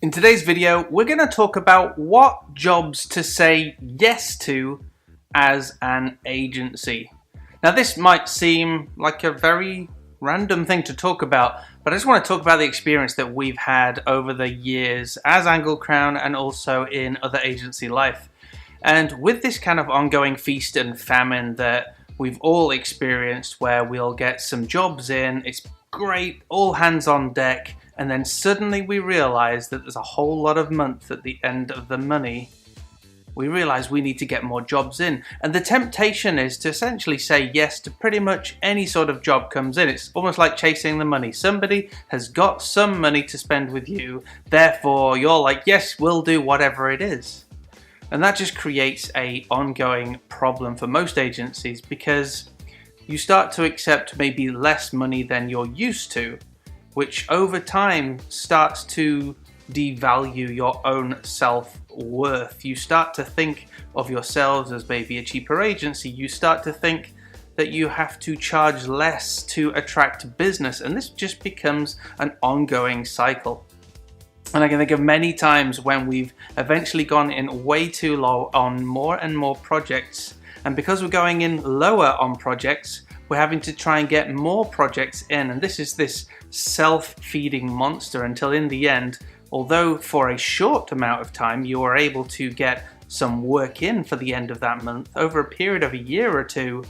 In today's video, we're going to talk about what jobs to say yes to as an agency. Now, this might seem like a very random thing to talk about, but I just want to talk about the experience that we've had over the years as Angle Crown and also in other agency life. And with this kind of ongoing feast and famine that we've all experienced, where we'll get some jobs in, it's great, all hands on deck, and then suddenly we realize that there's a whole lot of month at the end of the money. We realize we need to get more jobs in. And the temptation is to essentially say yes to pretty much any sort of job comes in. It's almost like chasing the money. Somebody has got some money to spend with you, therefore you're like, yes, we'll do whatever it is. And that just creates an ongoing problem for most agencies, because you start to accept maybe less money than you're used to, which over time starts to devalue your own self-worth. You start to think of yourselves as maybe a cheaper agency. You start to think that you have to charge less to attract business, and this just becomes an ongoing cycle. And I can think of many times when we've eventually gone in way too low on more and more projects, and because we're going in lower on projects, we're having to try and get more projects in, and this is this self-feeding monster until in the end, although for a short amount of time you are able to get some work in for the end of that month, over a period of a year or two,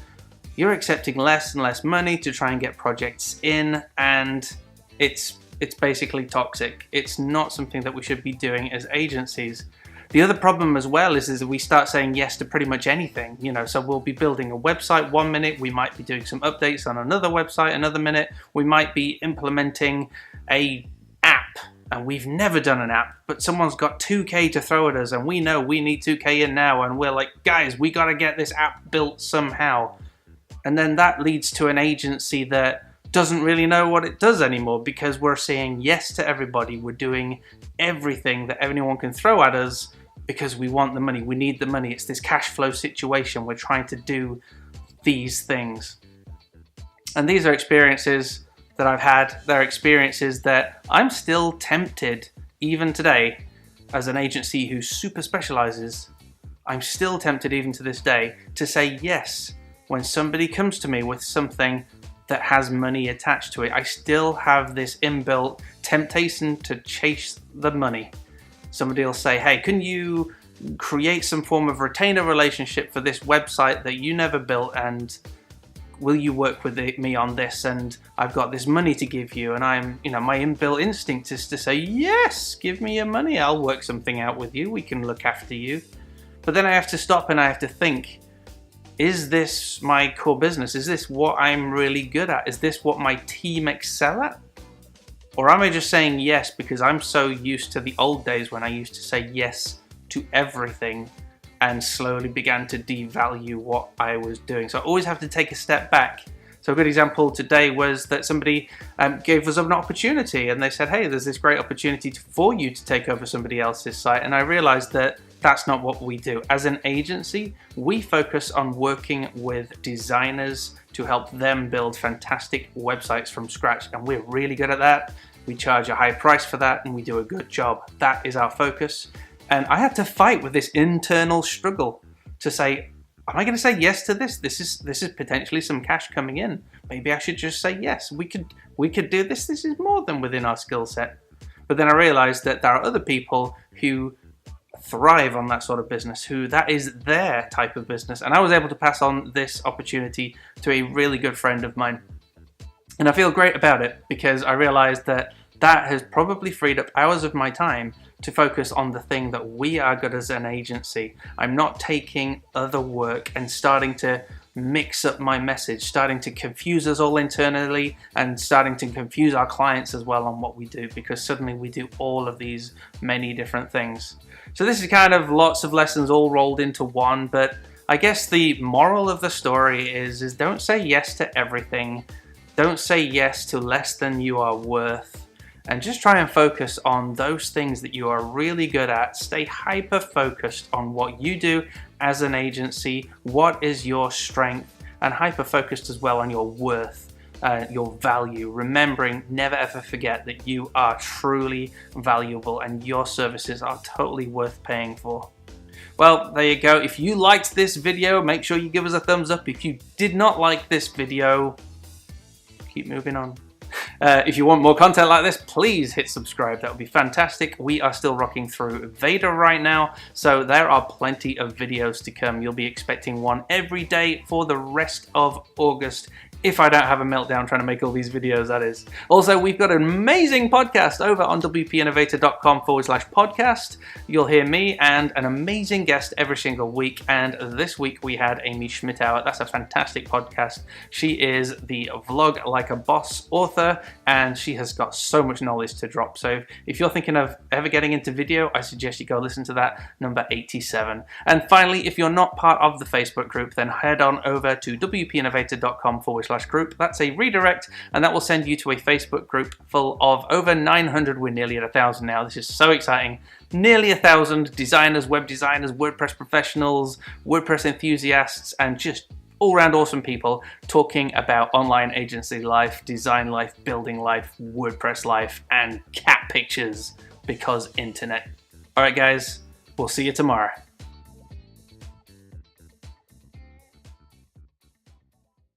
you're accepting less and less money to try and get projects in, and it's basically toxic. It's not something that we should be doing as agencies. The other problem as well is that we start saying yes to pretty much anything, so we'll be building a website one minute, we might be doing some updates on another website another minute, we might be implementing a app, and we've never done an app, but someone's got 2K to throw at us, and we know we need 2K in now, and we're like, guys, we got to get this app built somehow. And then that leads to an agency that doesn't really know what it does anymore, because we're saying yes to everybody, we're doing everything that anyone can throw at us, because we want the money, we need the money. It's this cash flow situation. We're trying to do these things. And these are experiences that I've had. They're experiences that I'm still tempted, even today, as an agency who super specializes. I'm still tempted, even to this day, to say yes when somebody comes to me with something that has money attached to it. I still have this inbuilt temptation to chase the money. Somebody will say, hey, can you create some form of retainer relationship for this website that you never built, and will you work with me on this, and I've got this money to give you, and my inbuilt instinct is to say, yes, give me your money, I'll work something out with you, we can look after you. But then I have to stop and I have to think, is this my core business? Is this what I'm really good at? Is this what my team excel at? Or am I just saying yes because I'm so used to the old days when I used to say yes to everything and slowly began to devalue what I was doing? So I always have to take a step back. So a good example today was that somebody gave us an opportunity, and they said, hey, there's this great opportunity for you to take over somebody else's site. And I realized that that's not what we do. As an agency, we focus on working with designers to help them build fantastic websites from scratch, and we're really good at that. We charge a high price for that, and we do a good job. That is our focus. And I had to fight with this internal struggle to say, am I going to say yes to this? This is potentially some cash coming in. Maybe I should just say yes. We could do this. This is more than within our skill set. But then I realized that there are other people who thrive on that sort of business, who that is their type of business. And I was able to pass on this opportunity to a really good friend of mine. And I feel great about it, because I realized that that has probably freed up hours of my time to focus on the thing that we are good as an agency. I'm not taking other work and starting to mix up my message, starting to confuse us all internally, and starting to confuse our clients as well on what we do, because suddenly we do all of these many different things. So this is kind of lots of lessons all rolled into one, but I guess the moral of the story is don't say yes to everything. Don't say yes to less than you are worth. And just try and focus on those things that you are really good at. Stay hyper focused on what you do as an agency. What is your strength? And hyper focused as well on your worth. your value, remembering never ever forget that you are truly valuable and your services are totally worth paying for. Well, there you go. If you liked this video, make sure you give us a thumbs up. If you did not like this video, keep moving on. If you want more content like this, please hit subscribe. That would be fantastic. We are still rocking through VEDA right now, so there are plenty of videos to come. You'll be expecting one every day for the rest of August. If I don't have a meltdown trying to make all these videos, that is. Also, we've got an amazing podcast over on wpinnovator.com/podcast. You'll hear me and an amazing guest every single week. And this week we had Amy Schmittauer. That's a fantastic podcast. She is the Vlog Like a Boss author, and she has got so much knowledge to drop. So if you're thinking of ever getting into video, I suggest you go listen to that, number 87. And finally, if you're not part of the Facebook group, then head on over to wpinnovator.com/group. That's a redirect, and that will send you to a Facebook group full of over 900. We're nearly at 1,000 now. This is so exciting. Nearly 1,000 designers, web designers, WordPress professionals, WordPress enthusiasts, and just all-round awesome people talking about online agency life, design life, building life, WordPress life, and cat pictures, because internet. All right, guys, we'll see you tomorrow.